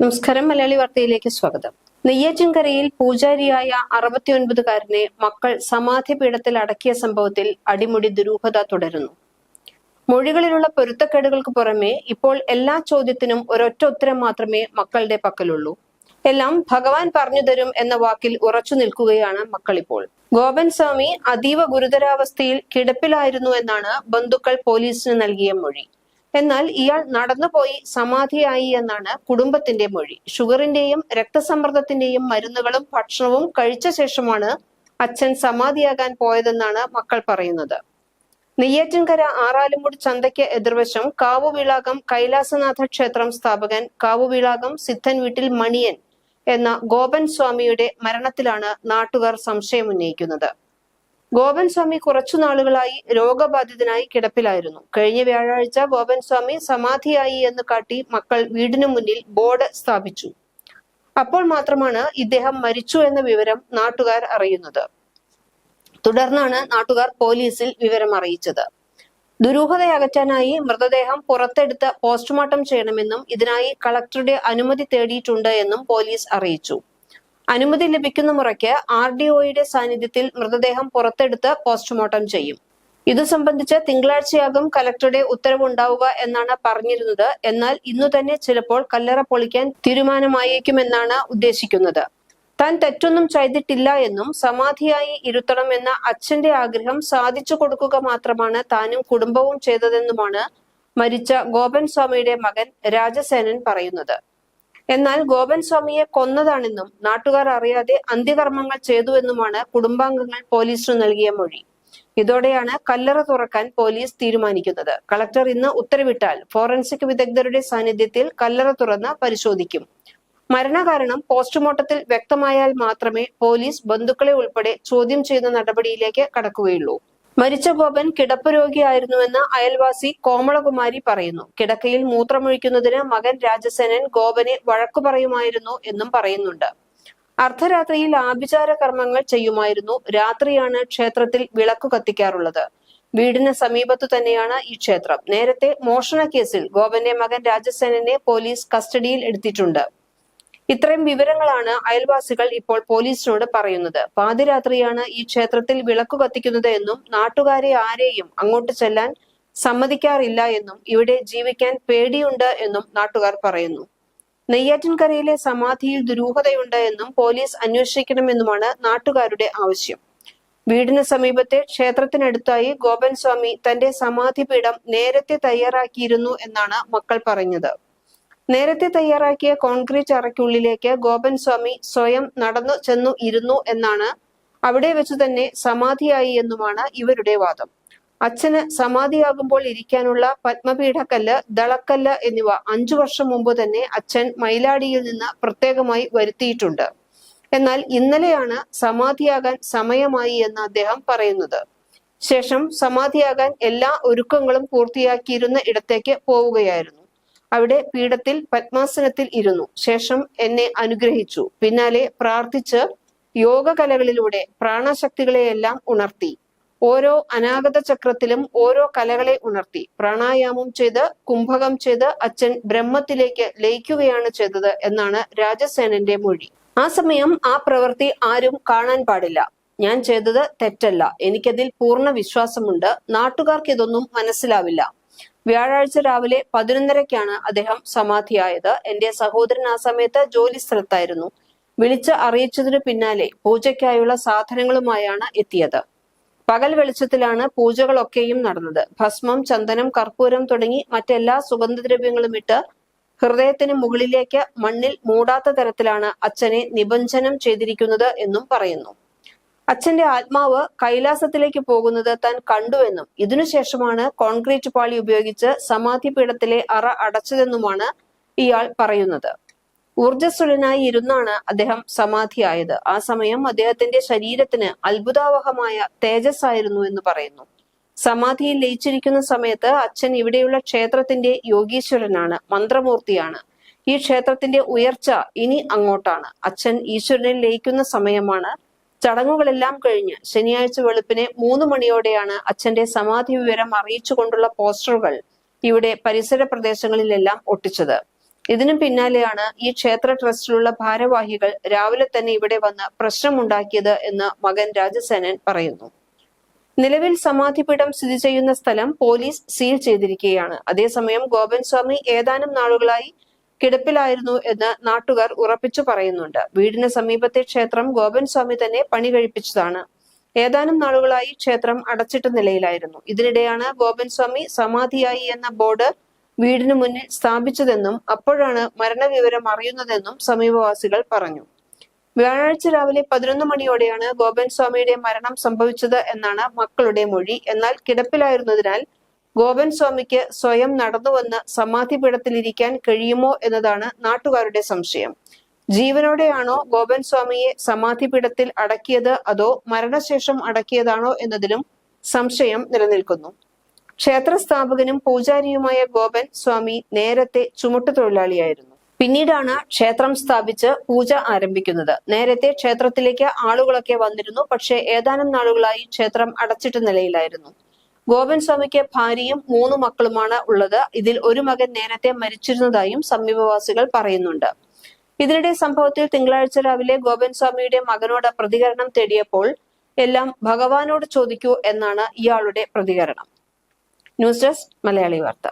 നമസ്കാരം. മലയാളി വാർത്തയിലേക്ക് സ്വാഗതം. നെയ്യാറ്റിൻകരയിൽ പൂജാരിയായ 69കാരനെ മക്കൾ സമാധി പീഠത്തിൽ അടക്കിയ സംഭവത്തിൽ അടിമുടി ദുരൂഹത തുടരുന്നു. മൊഴികളിലുള്ള പൊരുത്തക്കേടുകൾക്ക് പുറമെ ഇപ്പോൾ എല്ലാ ചോദ്യത്തിനും ഒരൊറ്റ ഉത്തരം മാത്രമേ മക്കളുടെ പക്കലുള്ളൂ. എല്ലാം ഭഗവാൻ പറഞ്ഞു തരും എന്ന വാക്കിൽ ഉറച്ചു നിൽക്കുകയാണ് മക്കളിപ്പോൾ. ഗോപൻ സ്വാമി അതീവ ഗുരുതരാവസ്ഥയിൽ കിടപ്പിലായിരുന്നു എന്നാണ് ബന്ധുക്കൾ പോലീസിന് നൽകിയ മൊഴി. എന്നാൽ ഇയാൾ നടന്നുപോയി സമാധിയായി എന്നാണ് കുടുംബത്തിന്റെ മൊഴി. ഷുഗറിന്റെയും രക്തസമ്മർദ്ദത്തിന്റെയും മരുന്നുകളും ഭക്ഷണവും കഴിച്ച ശേഷമാണ് അച്ഛൻ സമാധിയാകാൻ പോയതെന്നാണ് മക്കൾ പറയുന്നത്. നെയ്യാറ്റിൻകര ആറാലുമൂട് ചന്തയ്ക്ക് എതിർവശം കാവുവീളാകം കൈലാസനാഥ ക്ഷേത്രം സ്ഥാപകൻ കാവുവീളാകം സിദ്ധൻ വീട്ടിൽ മണിയൻ എന്ന ഗോപൻ സ്വാമിയുടെ മരണത്തിലാണ് നാട്ടുകാർ സംശയമുന്നയിക്കുന്നത്. ഗോപൻ സ്വാമി കുറച്ചു നാളുകളായി രോഗബാധിതനായി കിടപ്പിലായിരുന്നു. കഴിഞ്ഞ വ്യാഴാഴ്ച ഗോപൻ സ്വാമി സമാധിയായി എന്ന് കാട്ടി മക്കൾ വീടിനു മുന്നിൽ ബോർഡ് സ്ഥാപിച്ചു. അപ്പോൾ മാത്രമാണ് ഇദ്ദേഹം മരിച്ചു എന്ന വിവരം നാട്ടുകാർ അറിയുന്നത്. തുടർന്നാണ് നാട്ടുകാർ പോലീസിൽ വിവരം അറിയിച്ചത്. ദുരൂഹതയകറ്റാനായി മൃതദേഹം പുറത്തെടുത്ത് പോസ്റ്റ്മോർട്ടം ചെയ്യണമെന്നും ഇതിനായി കളക്ടറുടെ അനുമതി തേടിയിട്ടുണ്ട് എന്നും പോലീസ് അറിയിച്ചു. അനുമതി ലഭിക്കുന്ന മുറയ്ക്ക് RDOയുടെ സാന്നിധ്യത്തിൽ മൃതദേഹം പുറത്തെടുത്ത് പോസ്റ്റ്മോർട്ടം ചെയ്യും. ഇതു സംബന്ധിച്ച് തിങ്കളാഴ്ചയാകും കലക്ടറുടെ ഉത്തരവുണ്ടാവുക എന്നാണ് പറഞ്ഞിരുന്നത്. എന്നാൽ ഇന്നു തന്നെ ചിലപ്പോൾ കല്ലറ പൊളിക്കാൻ തീരുമാനമായേക്കുമെന്നാണ് ഉദ്ദേശിക്കുന്നത്. താൻ തെറ്റൊന്നും ചെയ്തിട്ടില്ല എന്നും സമാധിയായി ഇരുത്തണം എന്ന അച്ഛന്റെ ആഗ്രഹം സാധിച്ചു കൊടുക്കുക മാത്രമാണ് താനും കുടുംബവും ചെയ്തതെന്നുമാണ് മരിച്ച ഗോപൻ സ്വാമിയുടെ മകൻ രാജസേനൻ പറയുന്നത്. എന്നാൽ ഗോപൻ സ്വാമിയെ കൊന്നതാണെന്നും നാട്ടുകാർ അറിയാതെ അന്ത്യകർമ്മങ്ങൾ ചെയ്തുവെന്നുമാണ് കുടുംബാംഗങ്ങൾ പോലീസിന് നൽകിയ മൊഴി. ഇതോടെയാണ് കല്ലറ തുറക്കാൻ പോലീസ് തീരുമാനിക്കുന്നത്. കളക്ടർ ഇന്ന് ഉത്തരവിട്ടാൽ ഫോറൻസിക് വിദഗ്ധരുടെ സാന്നിധ്യത്തിൽ കല്ലറ തുറന്ന് പരിശോധിക്കും. മരണകാരണം പോസ്റ്റ്മോർട്ടത്തിൽ വ്യക്തമായാൽ മാത്രമേ പോലീസ് ബന്ധുക്കളെ ഉൾപ്പെടെ ചോദ്യം ചെയ്യുന്ന നടപടിയിലേക്ക് കടക്കുകയുള്ളൂ. മരിച്ച ഗോപൻ കിടപ്പ് രോഗിയായിരുന്നുവെന്ന് അയൽവാസി കോമളകുമാരി പറയുന്നു. കിടക്കയിൽ മൂത്രമൊഴിക്കുന്നതിന് മകൻ രാജസേനൻ ഗോപനെ വഴക്കു പറയുമായിരുന്നു എന്നും പറയുന്നുണ്ട്. അർദ്ധരാത്രിയിൽ ആഭിചാര കർമ്മങ്ങൾ ചെയ്യുമായിരുന്നു. രാത്രിയാണ് ക്ഷേത്രത്തിൽ വിളക്കു കത്തിക്കാറുള്ളത്. വീടിന് സമീപത്തു തന്നെയാണ് ഈ ക്ഷേത്രം. നേരത്തെ മോഷണ കേസിൽ ഗോപന്റെ മകൻ രാജസേനനെ പോലീസ് കസ്റ്റഡിയിൽ എടുത്തിട്ടുണ്ട്. ഇത്രയും വിവരങ്ങളാണ് അയൽവാസികൾ ഇപ്പോൾ പോലീസിനോട് പറയുന്നത്. പാതിരാത്രിയാണ് ഈ ക്ഷേത്രത്തിൽ വിളക്കു കത്തിക്കുന്നത് എന്നും നാട്ടുകാരെ ആരെയും അങ്ങോട്ട് ചെല്ലാൻ സമ്മതിക്കാറില്ല എന്നും ഇവിടെ ജീവിക്കാൻ പേടിയുണ്ട് എന്നും നാട്ടുകാർ പറയുന്നു. നെയ്യാറ്റിൻകരയിലെ സമാധിയിൽ ദുരൂഹതയുണ്ട് എന്നും പോലീസ് അന്വേഷിക്കണമെന്നുമാണ് നാട്ടുകാരുടെ ആവശ്യം. വീടിന് സമീപത്തെ ക്ഷേത്രത്തിനടുത്തായി ഗോപൻ സ്വാമി തന്റെ സമാധി പീഠം നേരത്തെ തയ്യാറാക്കിയിരുന്നു എന്നാണ് മക്കൾ പറഞ്ഞത്. നേരത്തെ തയ്യാറാക്കിയ കോൺക്രീറ്റ് അറയ്ക്കുള്ളിലേക്ക് ഗോപൻ സ്വാമി സ്വയം നടന്നു ചെന്നു ഇരുന്നു എന്നാണ്, അവിടെ വെച്ചു തന്നെ സമാധിയായി എന്നുമാണ് ഇവരുടെ വാദം. അച്ഛന് സമാധിയാകുമ്പോൾ ഇരിക്കാനുള്ള പത്മപീഠക്കല്ല്, ദളക്കല്ല് എന്നിവ 5 വർഷം മുമ്പ് തന്നെ അച്ഛൻ മയിലാടിയിൽ നിന്ന് പ്രത്യേകമായി വരുത്തിയിട്ടുണ്ട്. എന്നാൽ ഇന്നലെയാണ് സമാധിയാകാൻ സമയമായി എന്ന് അദ്ദേഹം പറയുന്നത്. ശേഷം സമാധിയാകാൻ എല്ലാ ഒരുക്കങ്ങളും പൂർത്തിയാക്കിയിരുന്ന ഇടത്തേക്ക് പോവുകയായിരുന്നു. അവിടെ പീഠത്തിൽ പത്മാസനത്തിൽ ഇരുന്നു. ശേഷം എന്നെ അനുഗ്രഹിച്ചു. പിന്നാലെ പ്രാർത്ഥിച്ച് യോഗകലകളിലൂടെ പ്രാണശക്തികളെയെല്ലാം ഉണർത്തി. ഓരോ അനാഗത ചക്രത്തിലും ഓരോ കലകളെ ഉണർത്തി. പ്രാണായാമം ചെയ്ത് കുംഭകം ചെയ്ത് അച്ഛൻ ബ്രഹ്മത്തിലേക്ക് ലയിക്കുകയാണ് ചെയ്തത് എന്നാണ് രാജസേനന്റെ മൊഴി. ആ സമയം ആ പ്രവൃത്തി ആരും കാണാൻ പാടില്ല. ഞാൻ ചെയ്തത് തെറ്റല്ല. എനിക്കതിൽ പൂർണ്ണ വിശ്വാസമുണ്ട്. നാട്ടുകാർക്ക് ഇതൊന്നും മനസ്സിലാവില്ല. വ്യാഴാഴ്ച രാവിലെ 11:30-ക്കാണ് അദ്ദേഹം സമാധിയായത്. എന്റെ സഹോദരൻ ആ സമയത്ത് ജോലി സ്ഥലത്തായിരുന്നു. വിളിച്ച് അറിയിച്ചതിനു പിന്നാലെ പൂജയ്ക്കായുള്ള സാധനങ്ങളുമായാണ് എത്തിയത്. പകൽ വെളിച്ചത്തിലാണ് പൂജകളൊക്കെയും നടന്നത്. ഭസ്മം, ചന്ദനം, കർപ്പൂരം തുടങ്ങി മറ്റെല്ലാ സുഗന്ധദ്രവ്യങ്ങളും ഇട്ട് ഹൃദയത്തിന് മുകളിലേക്ക് മണ്ണിൽ മൂടാത്ത തരത്തിലാണ് അച്ഛനെ നിബഞ്ജനം ചെയ്തിരിക്കുന്നത് എന്നും പറയുന്നു. അച്ഛന്റെ ആത്മാവ് കൈലാസത്തിലേക്ക് പോകുന്നത് താൻ കണ്ടുവെന്നും ഇതിനുശേഷമാണ് കോൺക്രീറ്റ് പാളി ഉപയോഗിച്ച് സമാധി പീഠത്തിലെ അറ അടച്ചതെന്നുമാണ് ഇയാൾ പറയുന്നത്. ഊർജ്ജസ്വലനായി ഇരുന്നാണ് അദ്ദേഹം സമാധിയായത്. ആ സമയം അദ്ദേഹത്തിന്റെ ശരീരത്തിന് അത്ഭുതാവഹമായ തേജസ്സായിരുന്നു എന്ന് പറയുന്നു. സമാധിയിൽ ലയിച്ചിരിക്കുന്ന സമയത്ത് അച്ഛൻ ഇവിടെയുള്ള ക്ഷേത്രത്തിന്റെ യോഗീശ്വരനാണ്, മന്ത്രമൂർത്തിയാണ്. ഈ ക്ഷേത്രത്തിന്റെ ഉയർച്ച ഇനി അങ്ങോട്ടാണ്. അച്ഛൻ ഈശ്വരനിൽ ലയിക്കുന്ന സമയമാണ്. ചടങ്ങുകളെല്ലാം കഴിഞ്ഞ് ശനിയാഴ്ച വെളുപ്പിനെ 3 മണിയോടെയാണ് അച്ഛന്റെ സമാധി വിവരം അറിയിച്ചുകൊണ്ടുള്ള പോസ്റ്ററുകൾ ഇവിടെ പരിസര പ്രദേശങ്ങളിലെല്ലാം ഒട്ടിച്ചത്. ഇതിനു പിന്നാലെയാണ് ഈ ക്ഷേത്ര ട്രസ്റ്റിലുള്ള ഭാരവാഹികൾ രാവിലെ തന്നെ ഇവിടെ വന്ന് പ്രശ്നമുണ്ടാക്കിയത് എന്ന് മകൻ രാജസേനൻ പറയുന്നു. നിലവിൽ സമാധിപീഠം സ്ഥിതി ചെയ്യുന്ന സ്ഥലം പോലീസ് സീൽ ചെയ്തിരിക്കുകയാണ്. അതേസമയം ഗോപൻ സ്വാമി ഏതാനും നാളുകളായി കിടപ്പിലായിരുന്നു എന്ന് നാട്ടുകാർ ഉറപ്പിച്ചു പറയുന്നുണ്ട്. വീടിന് സമീപത്തെ ക്ഷേത്രം ഗോപൻ സ്വാമി തന്നെ പണി കഴിപ്പിച്ചതാണ്. ഏതാനും നാളുകളായി ക്ഷേത്രം അടച്ചിട്ട നിലയിലായിരുന്നു. ഇതിനിടെയാണ് ഗോപൻ സ്വാമി സമാധിയായി എന്ന ബോർഡ് വീടിന് മുന്നിൽ സ്ഥാപിച്ചതെന്നും അപ്പോഴാണ് മരണവിവരം അറിയുന്നതെന്നും സമീപവാസികൾ പറഞ്ഞു. വ്യാഴാഴ്ച രാവിലെ 11 മണിയോടെയാണ് ഗോപൻ സ്വാമിയുടെ മരണം സംഭവിച്ചത് എന്നാണ് മക്കളുടെ മൊഴി. എന്നാൽ കിടപ്പിലായിരുന്നതിനാൽ ഗോപൻ സ്വാമിക്ക് സ്വയം നടന്നുവന്ന് സമാധിപീഠത്തിലിരിക്കാൻ കഴിയുമോ എന്നതാണ് നാട്ടുകാരുടെ സംശയം. ജീവനോടെയാണോ ഗോപൻ സ്വാമിയെ സമാധിപീഠത്തിൽ അടക്കിയത് അതോ മരണശേഷം അടക്കിയതാണോ എന്നതിലും സംശയം നിലനിൽക്കുന്നു. ക്ഷേത്ര സ്ഥാപകനും പൂജാരിയുമായ ഗോപൻ സ്വാമി നേരത്തെ ചുമട്ടുതൊഴിലാളിയായിരുന്നു. പിന്നീടാണ് ക്ഷേത്രം സ്ഥാപിച്ച് പൂജ ആരംഭിക്കുന്നത്. നേരത്തെ ക്ഷേത്രത്തിലേക്ക് ആളുകളൊക്കെ വന്നിരുന്നു. പക്ഷേ ഏതാനും നാളുകളായി ക്ഷേത്രം അടച്ചിട്ട നിലയിലായിരുന്നു. ഗോപൻ സ്വാമിക്ക് ഭാര്യയും 3 മക്കളുമാണ് ഉള്ളത്. ഇതിൽ ഒരു മകൻ നേരത്തെ മരിച്ചിരുന്നതായും സമീപവാസികൾ പറയുന്നുണ്ട്. ഇതിനിടെ സംഭവത്തിൽ തിങ്കളാഴ്ച രാവിലെ ഗോപൻ സ്വാമിയുടെ മകനോട് പ്രതികരണം തേടിയപ്പോൾ എല്ലാം ഭഗവാനോട് ചോദിക്കൂ എന്നാണ് ഇയാളുടെ പ്രതികരണം. ന്യൂസ് ഡെസ്ക് മലയാളി വാർത്ത.